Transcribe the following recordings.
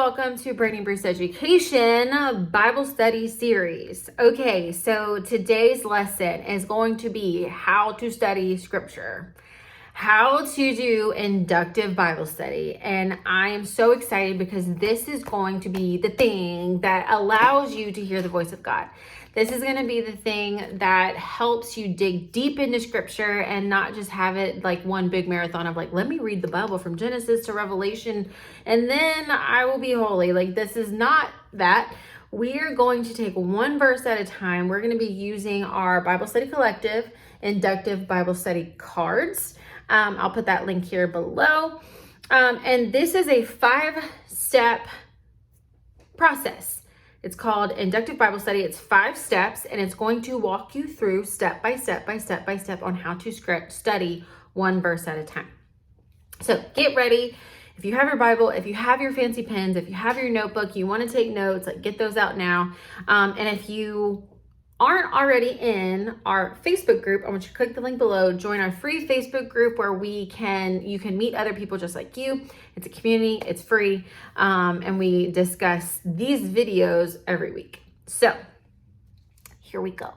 welcome to Brittany Bruce Education Bible Study Series. Okay, so today's lesson is going to be how to study scripture, how to do inductive Bible study. And I am so excited because this is going to be the thing that allows you to hear the voice of God. This is going to be the thing that helps you dig deep into scripture and not just have it like one big marathon of like, let me read the Bible from Genesis to Revelation and then I will be holy. Like, this is not that. We are going to take one verse at a time. We're going to be using our Bible Study Collective inductive Bible study cards. I'll put that link here below. And this is a 5-step process. It's called Inductive Bible Study. It's 5 steps, and it's going to walk you through step by step on how to study one verse at a time. So get ready. If you have your Bible, if you have your fancy pens, if you have your notebook, you want to take notes, like get those out now. And if you aren't already in our Facebook group, I want you to click the link below, join our free Facebook group where you can meet other people just like you. It's a community, it's free, and we discuss these videos every week. So here we go.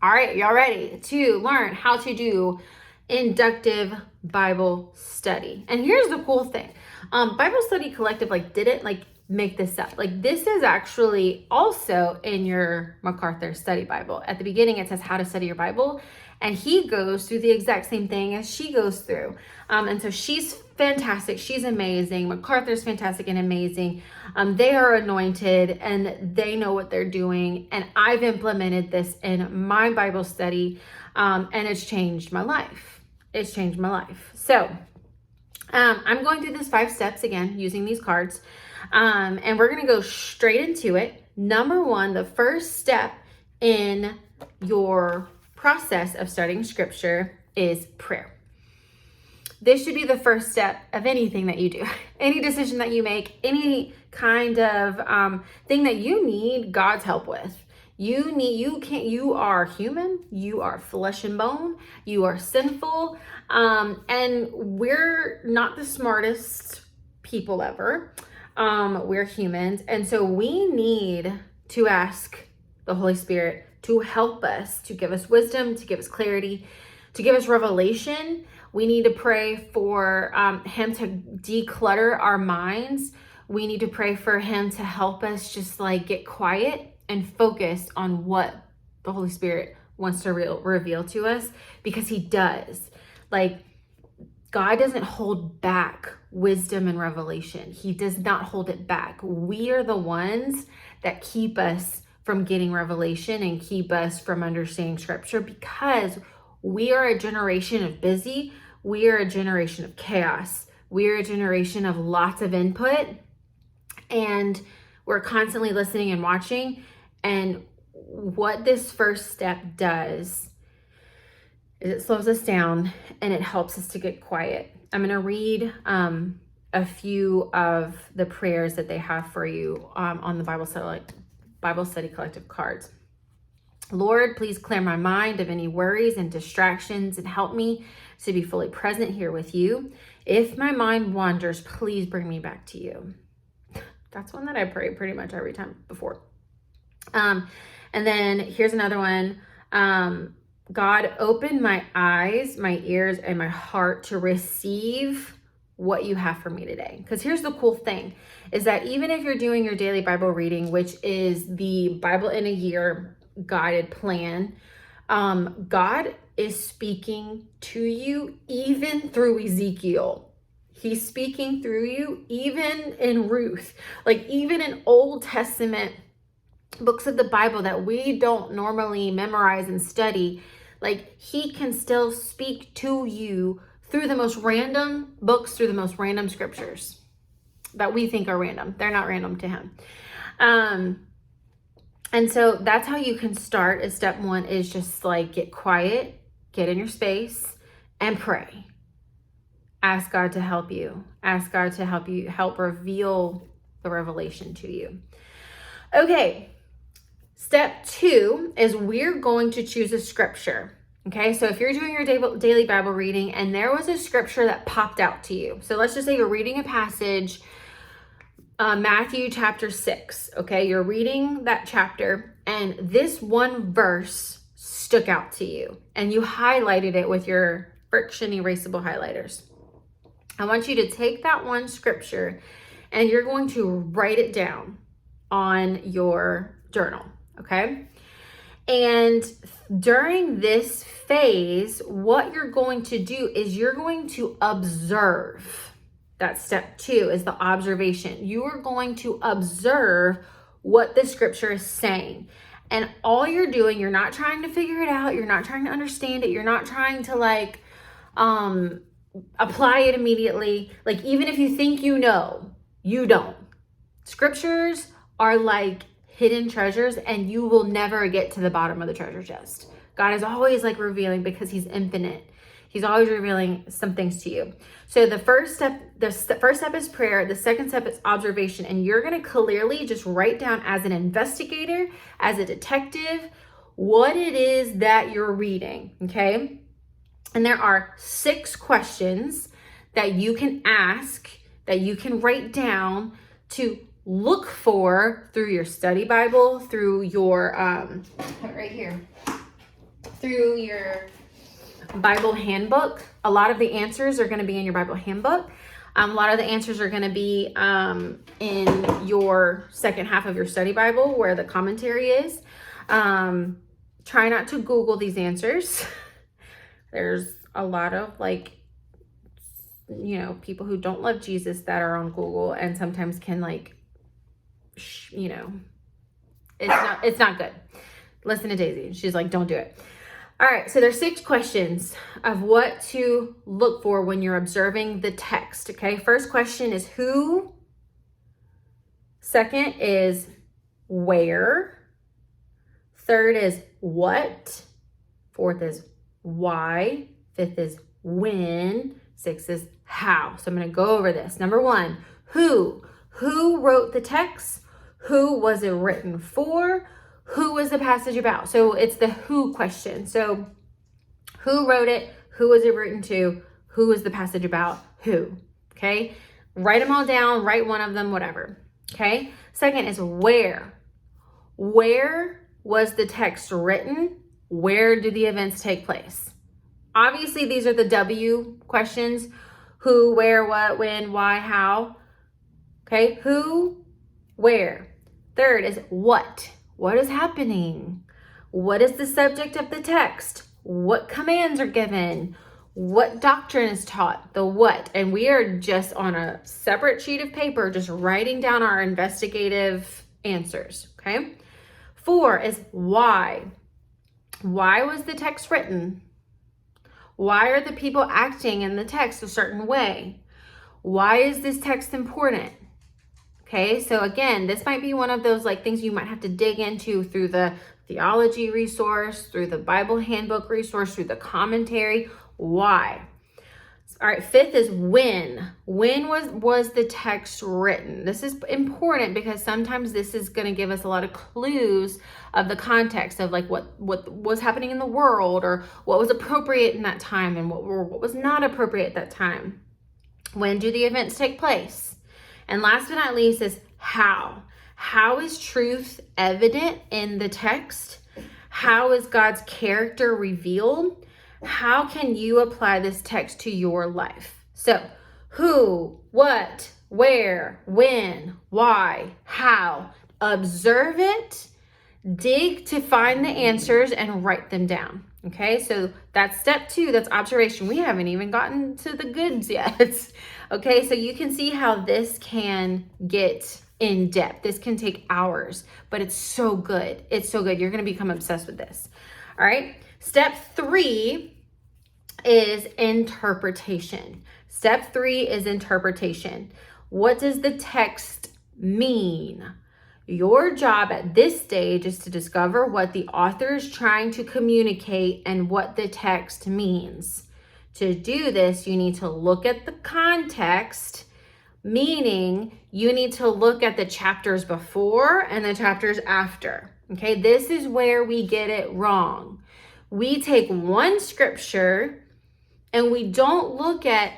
All right, y'all ready to learn how to do inductive Bible study? And here's the cool thing. Bible Study Collective didn't make this up. This is actually also in your MacArthur Study Bible. At the beginning, it says how to study your Bible, and he goes through the exact same thing as she goes through. And so she's fantastic. She's amazing. MacArthur's fantastic and amazing. They are anointed and they know what they're doing. And I've implemented this in my Bible study, and it's changed my life. It's changed my life. So I'm going through this 5 steps again, using these cards. And we're going to go straight into it. Number 1, the first step in your process of studying scripture is prayer. This should be the first step of anything that you do, any decision that you make, any kind of thing that you need God's help with. You are human, you are flesh and bone, you are sinful, and we're not the smartest people ever. We're humans, and so we need to ask the Holy Spirit to help us, to give us wisdom, to give us clarity, to give us revelation. We need to pray for him to declutter our minds. We need to pray for him to help us just get quiet and focus on what the Holy Spirit wants to reveal to us, because he does. God doesn't hold back wisdom and revelation. He does not hold it back. We are the ones that keep us from getting revelation and keep us from understanding scripture, because we are a generation of busy. We are a generation of chaos. We are a generation of lots of input, and we're constantly listening and watching. And what this first step does is it slows us down and it helps us to get quiet. I'm going to read a few of the prayers that they have for you on the Bible Study Collective cards. Lord, please clear my mind of any worries and distractions and help me to be fully present here with you. If my mind wanders, please bring me back to you. That's one that I pray pretty much every time before. And then here's another one. God, open my eyes, my ears, and my heart to receive what you have for me today. Because here's the cool thing, is that even if you're doing your daily Bible reading, which is the Bible in a Year guided plan, God is speaking to you even through Ezekiel. He's speaking through you even in Ruth, even in Old Testament books of the Bible that we don't normally memorize and study. He can still speak to you through the most random books, through the most random scriptures that we think are random. They're not random to him. And so that's how you can start. Is step 1 is just get quiet, get in your space, and pray. Ask God to help you. Ask God to help reveal the revelation to you. Okay. Step 2 is we're going to choose a scripture. Okay, so if you're doing your daily Bible reading and there was a scripture that popped out to you. So let's just say you're reading a passage Matthew chapter 6. Okay, you're reading that chapter, and this one verse stuck out to you, and you highlighted it with your friction erasable highlighters. I want you to take that one scripture and you're going to write it down on your journal, okay? And during this phase, what you're going to do is you're going to observe. That's step 2, is the observation. You are going to observe what the scripture is saying. And all you're doing, you're not trying to figure it out. You're not trying to understand it. You're not trying to apply it immediately. Like, even if you think you know, you don't. Scriptures are like hidden treasures, and you will never get to the bottom of the treasure chest. God is always like revealing, because he's infinite. He's always revealing some things to you. So the first step is prayer. The second step is observation. And you're going to clearly just write down, as an investigator, as a detective, what it is that you're reading. Okay. And there are 6 questions that you can ask, that you can write down to look for through your study Bible, through your, right here, through your Bible handbook. A lot of the answers are going to be in your Bible handbook. A lot of the answers are going to be in your second half of your study Bible, where the commentary is. Try not to Google these answers. There's a lot of people who don't love Jesus that are on Google, and sometimes can it's not good. Listen to Daisy. She's like, don't do it. All right. So there's 6 questions of what to look for when you're observing the text. Okay. First question is who. Second is where. Third is what. Fourth is why. Fifth is when. Sixth is how. So I'm going to go over this. Number 1, who. Who wrote the text? Who was it written for? Who was the passage about? So it's the who question. So who wrote it? Who was it written to? Who was the passage about? Who? Okay. Write them all down. Write one of them, whatever. Okay. Second is where. Where was the text written? Where do the events take place? Obviously, these are the W questions. Who, where, what, when, why, how. Okay, who, where. Third is what. What is happening? What is the subject of the text? What commands are given? What doctrine is taught? The what. And we are just on a separate sheet of paper, just writing down our investigative answers, okay? 4 is why. Why was the text written? Why are the people acting in the text a certain way? Why is this text important? Okay, so again, this might be one of those things you might have to dig into through the theology resource, through the Bible handbook resource, through the commentary. Why? All right, 5th is when. When was the text written? This is important because sometimes this is going to give us a lot of clues of the context of what was happening in the world, or what was appropriate in that time and what was not appropriate at that time. When do the events take place? And last but not least is how. How is truth evident in the text? How is God's character revealed? How can you apply this text to your life? So who, what, where, when, why, how. Observe it, dig to find the answers, and write them down. Okay, so that's step 2. That's observation. We haven't even gotten to the goods yet. Okay, so you can see how this can get in depth. This can take hours, but it's so good. It's so good. You're going to become obsessed with this. All right, step 3 is interpretation. Step 3 is interpretation. What does the text mean? Your job at this stage is to discover what the author is trying to communicate and what the text means. To do this, you need to look at the context, meaning you need to look at the chapters before and the chapters after. Okay, this is where we get it wrong. We take one scripture and we don't look at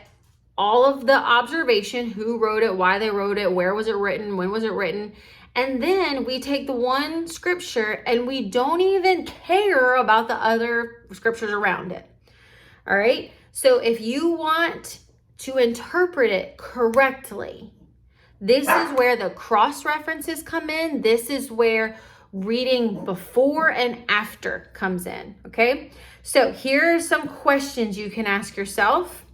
all of the observation, who wrote it, why they wrote it, where was it written, when was it written. And then we take the one scripture and we don't even care about the other scriptures around it. All right. So if you want to interpret it correctly, this is where the cross references come in. This is where reading before and after comes in. Okay. So here are some questions you can ask yourself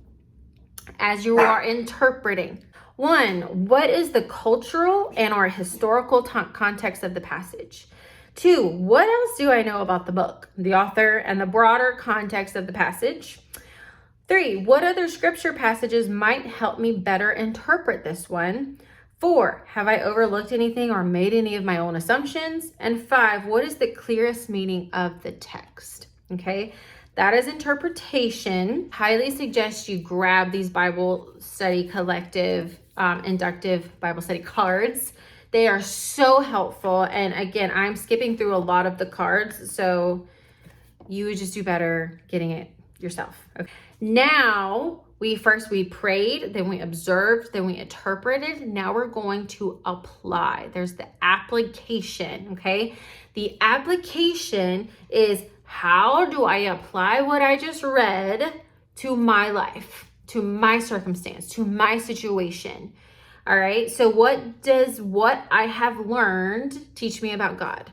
as you are interpreting. 1, what is the cultural and or historical context of the passage? 2, what else do I know about the book, the author, and the broader context of the passage? 3, what other scripture passages might help me better interpret this one? 4, have I overlooked anything or made any of my own assumptions? And 5, what is the clearest meaning of the text? Okay. That is interpretation. Highly suggest you grab these Bible Study Collective Inductive Bible Study cards. They are so helpful. And again, I'm skipping through a lot of the cards, so you would just do better getting it yourself. Okay. Now, we prayed, then we observed, then we interpreted. Now we're going to apply. There's the application, okay? The application is, how do I apply what I just read to my life, to my circumstance, to my situation? All right. So what does what I have learned teach me about God?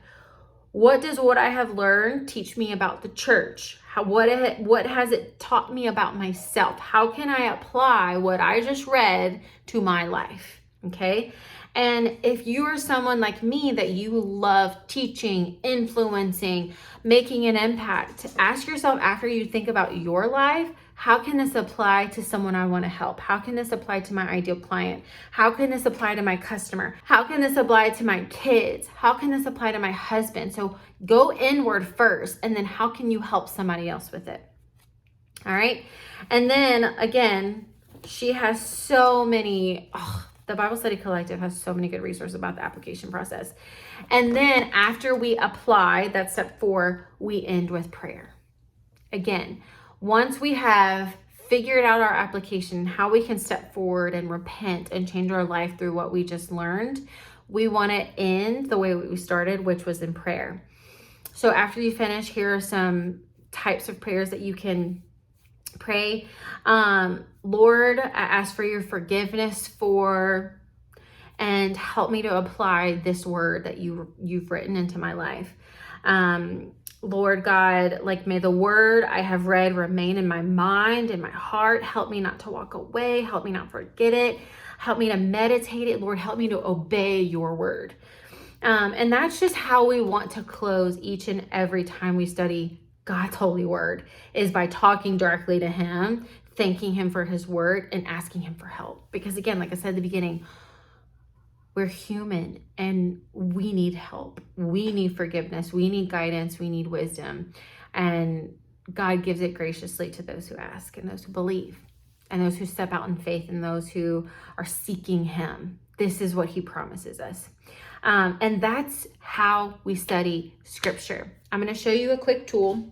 What does what I have learned teach me about the church? What has it taught me about myself? How can I apply what I just read to my life? Okay. And if you are someone like me that you love teaching, influencing, making an impact, ask yourself after you think about your life, how can this apply to someone I want to help? How can this apply to my ideal client? How can this apply to my customer? How can this apply to my kids? How can this apply to my husband? So go inward first, and then how can you help somebody else with it? All right. And then again, she has so many, the Bible Study Collective has so many good resources about the application process. And then after we apply, that's step 4, we end with prayer. Again, once we have figured out our application, how we can step forward and repent and change our life through what we just learned, we want to end the way we started, which was in prayer. So after you finish, here are some types of prayers that you can pray. Lord, I ask for your forgiveness for, and help me to apply this word that you've written into my life. Lord God, like, may the word I have read remain in my mind and my heart. Help me not to walk away. Help me not forget it. Help me to meditate it. Lord, help me to obey your word. And that's just how we want to close each and every time we study God's holy word, is by talking directly to him, thanking him for his word, and asking him for help. Because again, like I said at the beginning, we're human and we need help. We need forgiveness. We need guidance. We need wisdom. And God gives it graciously to those who ask and those who believe and those who step out in faith and those who are seeking him. This is what he promises us. And that's how we study scripture. I'm going to show you a quick tool.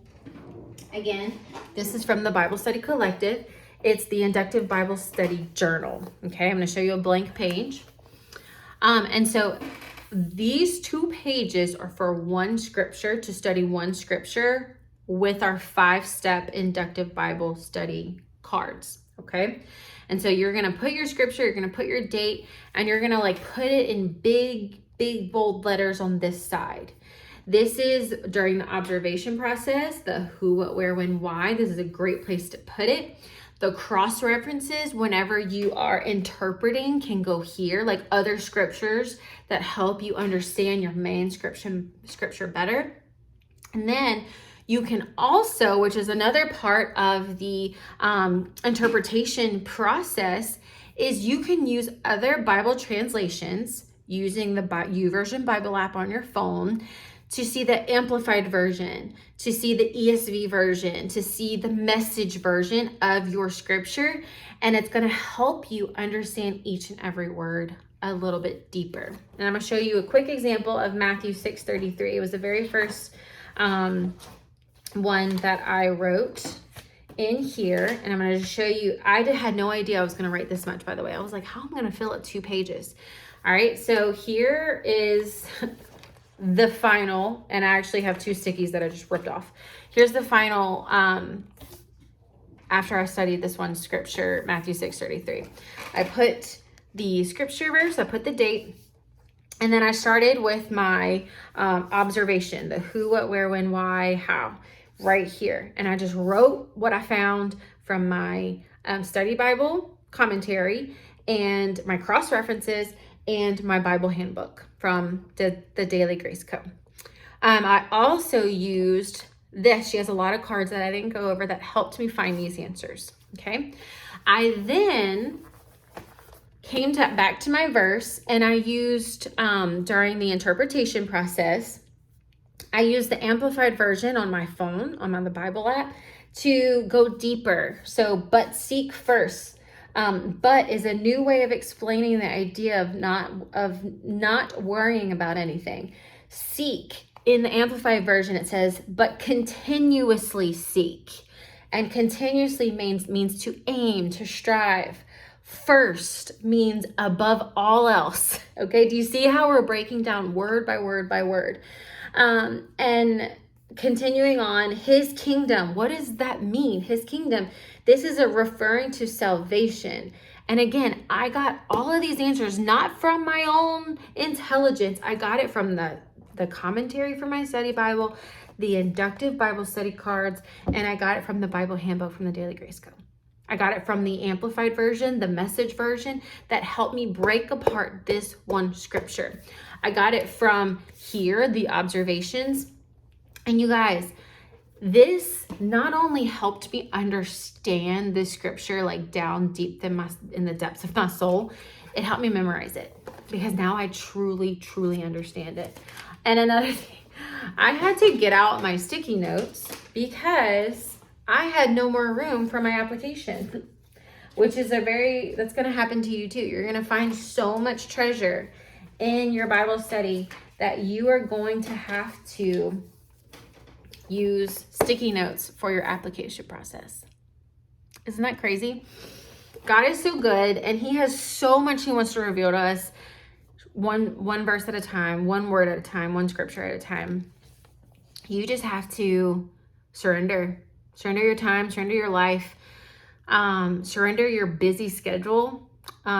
Again, this is from the Bible Study Collective. It's the Inductive Bible Study Journal. Okay, I'm going to show you a blank page. And so these 2 pages are for one scripture, to study one scripture with our 5-step inductive Bible study cards. Okay. And so you're going to put your scripture, you're going to put your date, and you're going to put it in big, bold letters on this side. This is during the observation process, the who, what, where, when, why. This is a great place to put it. The cross references, whenever you are interpreting, can go here, like other scriptures that help you understand your main scripture better. And then you can also, which is another part of the interpretation process, is you can use other Bible translations using the YouVersion Bible app on your phone to see the amplified version, to see the ESV version, to see the message version of your scripture. And it's going to help you understand each and every word a little bit deeper. And I'm going to show you a quick example of Matthew 6:33. It was the very first one that I wrote in here, and I'm going to show you. I had no idea I was going to write this much, by the way. I was like, how am I going to fill it 2 pages? All right, so here is the final, and I actually have 2 stickies that I just ripped off. Here's the final, after I studied this one scripture, Matthew 6:33. I put the scripture verse, I put the date, and then I started with my observation, the who, what, where, when, why, how, right here. And I just wrote what I found from my study Bible commentary and my cross references and my Bible handbook from the Daily Grace Co. I also used this. She has a lot of cards that I didn't go over that helped me find these answers. Okay. I then came back to my verse, and I used, during the interpretation process, I used the amplified version on my phone, on the Bible app, to go deeper. So, but seek first. But is a new way of explaining the idea of not worrying about anything. Seek, in the amplified version, it says, but continuously seek. And continuously means to aim, to strive. First means above all else. Okay, do you see how we're breaking down word by word by word? And continuing on, his kingdom. What does that mean? His kingdom. This is referring to salvation. And again, I got all of these answers not from my own intelligence. I got it from the commentary for my study Bible, the inductive Bible study cards, and I got it from the Bible handbook from the Daily Grace Co. I got it from the amplified version, the message version, that helped me break apart this one scripture. I got it from here, the observations. And you guys, this not only helped me understand this scripture like down deep in the depths of my soul, it helped me memorize it, because now I truly, truly understand it. And another thing, I had to get out my sticky notes because I had no more room for my application, which is that's going to happen to you too. You're going to find so much treasure in your Bible study that you are going to have to use sticky notes for your application process. Isn't that crazy? God is so good, and he has so much he wants to reveal to us, one verse at a time, one word at a time, one scripture at a time. You just have to surrender your time, surrender your life, surrender your busy schedule,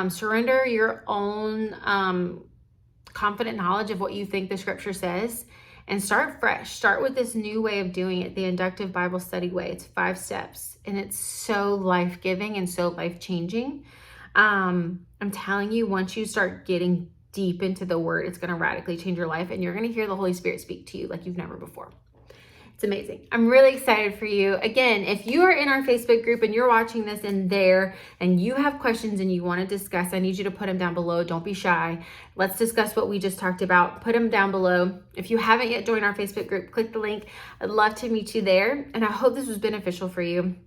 surrender your own confident knowledge of what you think the scripture says, and start fresh. Start with this new way of doing it, the inductive Bible study way. It's 5 steps, and it's so life-giving and so life-changing. I'm telling you, once you start getting deep into the word, it's going to radically change your life, and you're going to hear the Holy Spirit speak to you like you've never before. It's amazing. I'm really excited for you. Again, if you are in our Facebook group and you're watching this in there and you have questions and you want to discuss, I need you to put them down below. Don't be shy. Let's discuss what we just talked about. Put them down below. If you haven't yet joined our Facebook group, click the link. I'd love to meet you there. And I hope this was beneficial for you.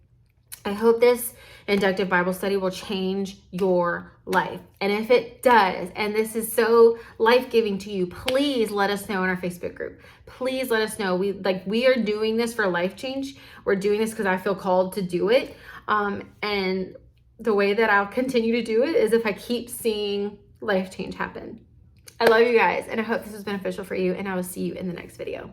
I hope this inductive Bible study will change your life. And if it does, and this is so life-giving to you, please let us know in our Facebook group. Please let us know. We are doing this for life change. We're doing this because I feel called to do it. And the way that I'll continue to do it is if I keep seeing life change happen. I love you guys, and I hope this was beneficial for you, and I will see you in the next video.